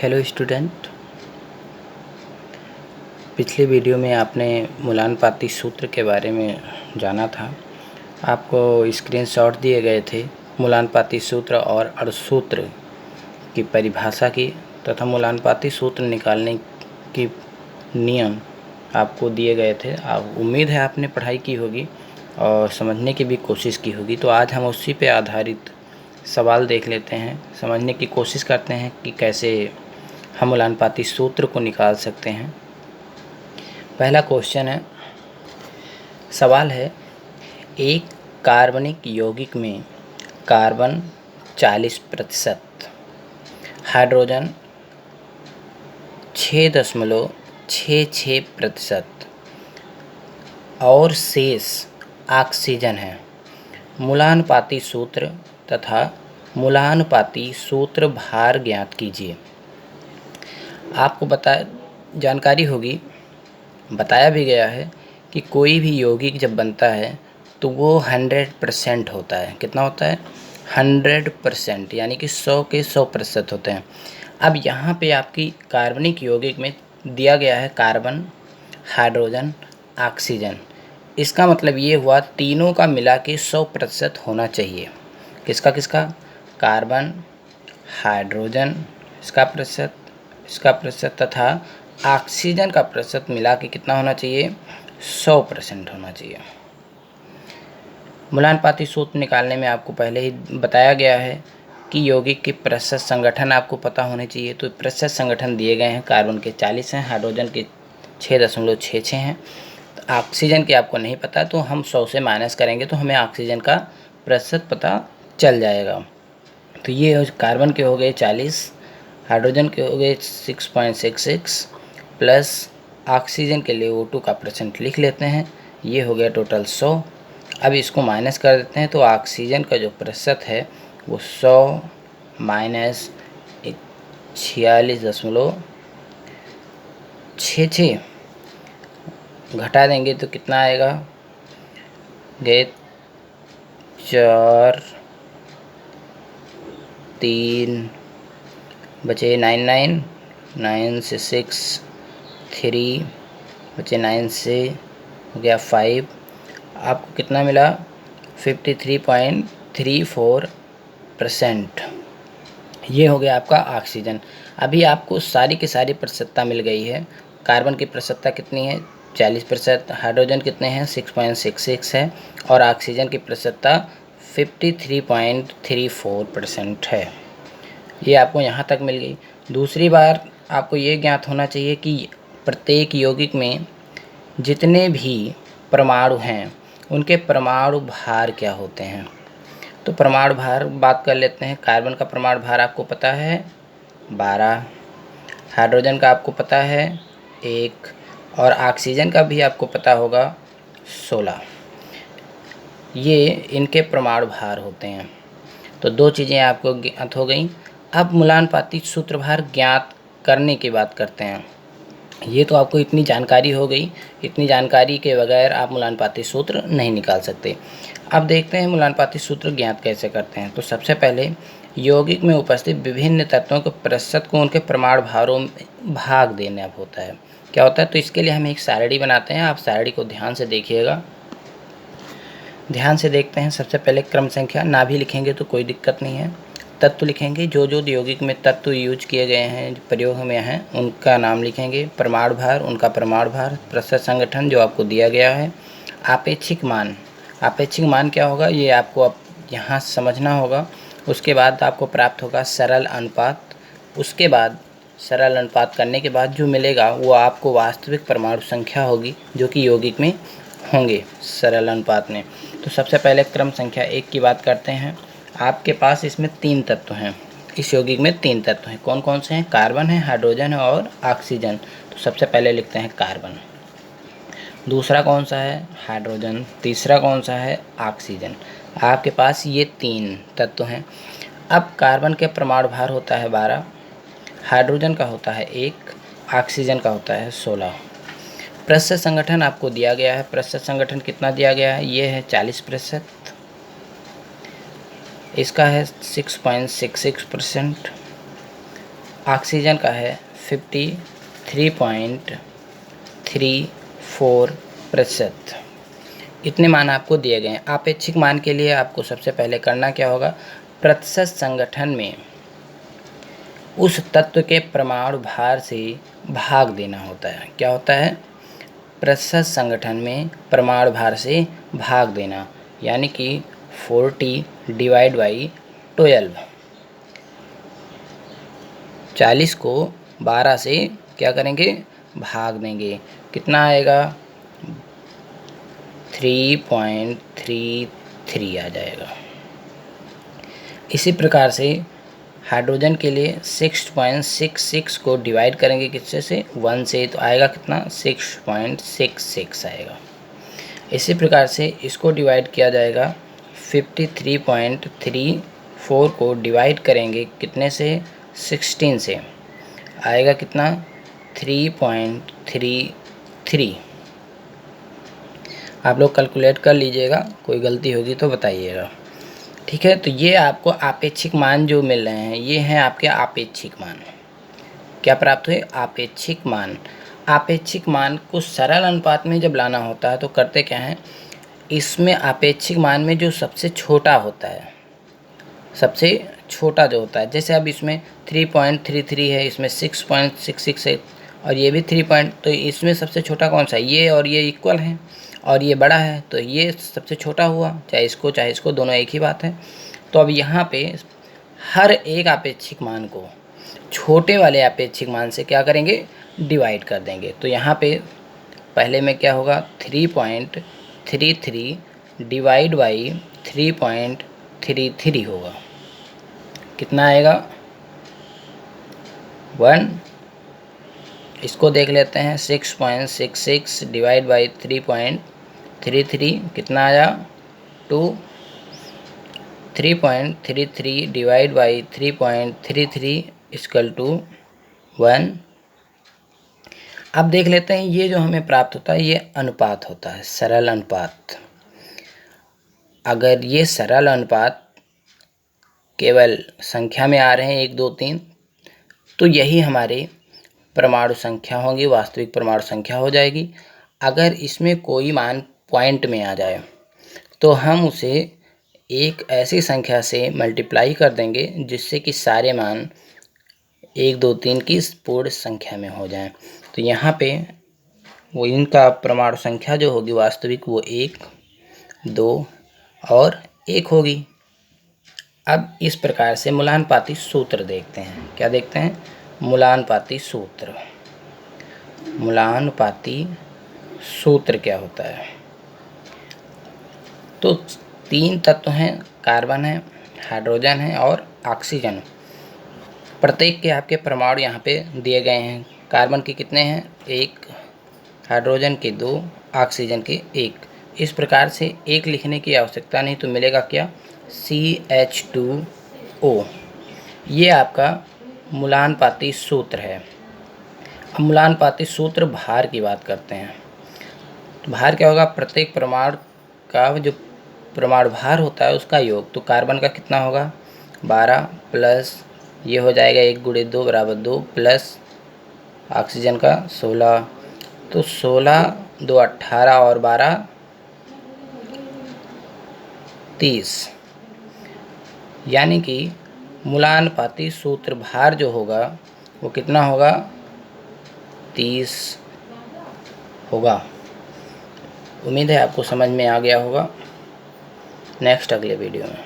Hello student, पिछले video में आपने मूलानुपाती सूत्र के बारे में जाना था। आपको स्क्रीनशॉट दिए गए थे मूलानुपाती सूत्र और अर्धसूत्र की परिभाषा की तथा मूलानुपाती सूत्र निकालने की नियम आपको दिए गए थे। आप उम्मीद है आपने पढ़ाई की होगी और समझने की भी कोशिश की होगी। तो आज हम उसी पे आधारित सवाल देख लेते हैं, समझने की कोशिश करते हैं कि कैसे हम मूलानुपाती सूत्र को निकाल सकते हैं। पहला क्वेश्चन है, सवाल है, एक कार्बनिक यौगिक में कार्बन 40%, हाइड्रोजन 6.66% और शेष ऑक्सीजन है। मूलानुपाती सूत्र तथा मूलानुपाती सूत्र भार ज्ञात कीजिए। आपको जानकारी होगी, बताया भी गया है कि कोई भी यौगिक जब बनता है तो वो 100% होता है। कितना होता है? 100%, यानी कि 100 के 100% होते हैं। अब यहाँ पे आपकी कार्बनिक यौगिक में दिया गया है कार्बन, हाइड्रोजन, ऑक्सीजन। इसका मतलब ये हुआ तीनों का मिला के 100% होना चाहिए। किसका किसका? कार्बन, हाइड्रोजन इसका प्रतिशत तथा ऑक्सीजन का प्रतिशत मिला के कितना होना चाहिए? 100% होना चाहिए। मूलानुपाती सूत्र निकालने में आपको पहले ही बताया गया है कि यौगिक के प्रतिशत संगठन आपको पता होने चाहिए। तो प्रतिशत संगठन दिए गए हैं, कार्बन के 40 हैं, हाइड्रोजन के 6.66 हैं। तो ऑक्सीजन के आपको नहीं पता, तो हम 100 से माइनस करेंगे तो हमें ऑक्सीजन का प्रतिशत पता चल जाएगा। तो ये कार्बन के हो गए 40, हाइड्रोजन के हो गए 6.66 प्लस ऑक्सीजन के लिए O2 का % लिख लेते हैं। ये हो गया टोटल 100। अब इसको माइनस कर देते हैं तो ऑक्सीजन का जो प्रतिशत है वो 100 माइनस 46.66 घटा देंगे तो कितना आएगा? गए 4, 3 बचे 99, 9 से 6, 3 बचे 9 से हो गया 5। आपको कितना मिला? 53.34%। ये हो गया आपका ऑक्सीजन। अभी आपको सारी की सारी प्रतिशतता मिल गई है। कार्बन की प्रतिशतता कितनी है? 40%, हाइड्रोजन कितने हैं? 6.66 है और ऑक्सीजन की प्रतिशतता 53.34% है। ये आपको यहाँ तक मिल गई। दूसरी बार आपको ये ज्ञात होना चाहिए कि प्रत्येक यौगिक में जितने भी परमाणु हैं उनके परमाणु भार क्या होते हैं। तो परमाणु भार बात कर लेते हैं। कार्बन का परमाणु भार आपको पता है 12, हाइड्रोजन का आपको पता है 1 और ऑक्सीजन का भी आपको पता होगा 16। ये इनके परमाणु भार होते हैं। तो दो चीज़ें आपको ज्ञात हो गई। अब मूलानुपाती सूत्र भार ज्ञात करने की बात करते हैं। ये तो आपको इतनी जानकारी हो गई, इतनी जानकारी के बगैर आप मूलानुपाती सूत्र नहीं निकाल सकते। अब देखते हैं मूलानुपाती सूत्र ज्ञात कैसे करते हैं। तो सबसे पहले यौगिक में उपस्थित विभिन्न तत्वों के प्रतिशत को उनके परमाणु भारों में भाग देना होता है। क्या होता है? तो इसके लिए हम एक सारणी बनाते हैं। आप सारणी को ध्यान से देखिएगा, ध्यान से देखते हैं। सबसे पहले क्रम संख्या ना भी लिखेंगे तो कोई दिक्कत नहीं है। तत्व लिखेंगे, जो जो यौगिक में तत्व यूज किए गए हैं, प्रयोग में हैं, उनका नाम लिखेंगे। परमाणु भार, उनका परमाणु भार, प्रतिशत संगठन जो आपको दिया गया है। आपेक्षिक मान, आपेक्षिक मान क्या होगा ये आपको अब यहाँ समझना होगा। उसके बाद आपको प्राप्त होगा सरल अनुपात। उसके बाद सरल अनुपात करने के बाद जो मिलेगा वो आपको वास्तविक परमाणु संख्या होगी जो कि यौगिक में होंगे सरल अनुपात में। तो सबसे पहले क्रम संख्या 1 की बात करते हैं। आपके पास इसमें 3 तत्व हैं। इस यौगिक में 3 तत्व हैं। कौन कौन से हैं? कार्बन है, हाइड्रोजन है और ऑक्सीजन। तो सबसे पहले लिखते हैं कार्बन। दूसरा कौन सा है? हाइड्रोजन। तीसरा कौन सा है? ऑक्सीजन। आपके पास ये 3 तत्व हैं। अब कार्बन के परमाणु भार होता है 12, हाइड्रोजन का होता है 1, ऑक्सीजन का होता है 16। प्रतिशत संगठन आपको दिया गया है। प्रतिशत संगठन कितना दिया गया है? ये है 40%, इसका है 6.66%, ऑक्सीजन का है 53.34%। इतने मान आपको दिए गए हैं। आपेक्षिक मान के लिए आपको सबसे पहले करना क्या होगा, प्रतिशत संगठन में उस तत्व के परमाणु भार से भाग देना होता है। क्या होता है, प्रतिशत संगठन में परमाणु भार से भाग देना, यानी कि 40 डिवाइड बाई 12। 40 को 12 से क्या करेंगे, भाग देंगे, कितना आएगा 3.33 आ जाएगा। इसी प्रकार से हाइड्रोजन के लिए 6.66 को डिवाइड करेंगे किससे से, 1 से, तो आएगा कितना 6.66 आएगा। इसी प्रकार से इसको डिवाइड किया जाएगा 53.34 को डिवाइड करेंगे कितने से, 16 से, आएगा कितना 3.33। आप लोग कैलकुलेट कर लीजिएगा, कोई गलती होगी तो बताइएगा। ठीक है, तो ये आपको आपेक्षिक मान जो मिल रहे हैं ये हैं आपके आपेक्षिक मान। क्या प्राप्त हुए, आपेक्षिक मान। आपेक्षिक मान को सरल अनुपात में जब लाना होता है तो करते क्या हैं, इसमें आपेक्षिक मान में जो सबसे छोटा होता है, सबसे छोटा जो होता है, जैसे अब इसमें 3.33 है, इसमें 6.66 है और ये भी 3 तो इसमें सबसे छोटा कौन सा है, ये और ये इक्वल हैं और ये बड़ा है तो ये सबसे छोटा हुआ, चाहे इसको दोनों एक ही बात है। तो अब यहाँ पे हर एक आपेक्षिक मान को छोटे वाले आपेक्षिक मान से क्या करेंगे, डिवाइड कर देंगे। तो यहाँ पे पहले में क्या होगा, 3.33 डिवाइड बाई 3.33 होगा, कितना आएगा 1। इसको देख लेते हैं, 6.66 डिवाइड बाई 3.33 कितना आया 2। 3.33 डिवाइड बाई 3.33 इक्वल टू 1। अब देख लेते हैं ये जो हमें प्राप्त होता है ये अनुपात होता है, सरल अनुपात। अगर ये सरल अनुपात केवल संख्या में आ रहे हैं 1 2 3, तो यही हमारे परमाणु संख्या होंगी, वास्तविक परमाणु संख्या हो जाएगी। अगर इसमें कोई मान पॉइंट में आ जाए तो हम उसे एक ऐसी संख्या से मल्टीप्लाई कर देंगे जिससे कि सारे मान 1 2 3 की पूर्ण संख्या में हो जाएं। तो यहाँ पे वो इनका परमाणु संख्या जो होगी वास्तविक वो 1 2 और 1 होगी। अब इस प्रकार से मूलानुपाती सूत्र देखते हैं। क्या देखते हैं, मूलानुपाती सूत्र। मूलानुपाती सूत्र क्या होता है, तो 3 तत्व हैं, कार्बन है, हाइड्रोजन है और ऑक्सीजन। प्रत्येक के आपके परमाणु यहाँ पे दिए गए हैं। कार्बन के कितने हैं, 1, हाइड्रोजन के 2, ऑक्सीजन के 1। इस प्रकार से 1 लिखने की आवश्यकता नहीं, तो मिलेगा क्या CH2O। ये आपका मूलानुपाती सूत्र है। अब मूलानुपाती सूत्र भार की बात करते हैं। तो भार क्या होगा, प्रत्येक परमाणु का जो परमाणु भार होता है उसका योग। तो कार्बन का कितना होगा 12 प्लस ये हो जाएगा 1 × 2 = 2 प्लस ऑक्सीजन का 16, तो 16 2 18 और 12 30, यानी कि मूलानुपाती सूत्र भार जो होगा वो कितना होगा 30 होगा। उम्मीद है आपको समझ में आ गया होगा। नेक्स्ट अगले वीडियो में।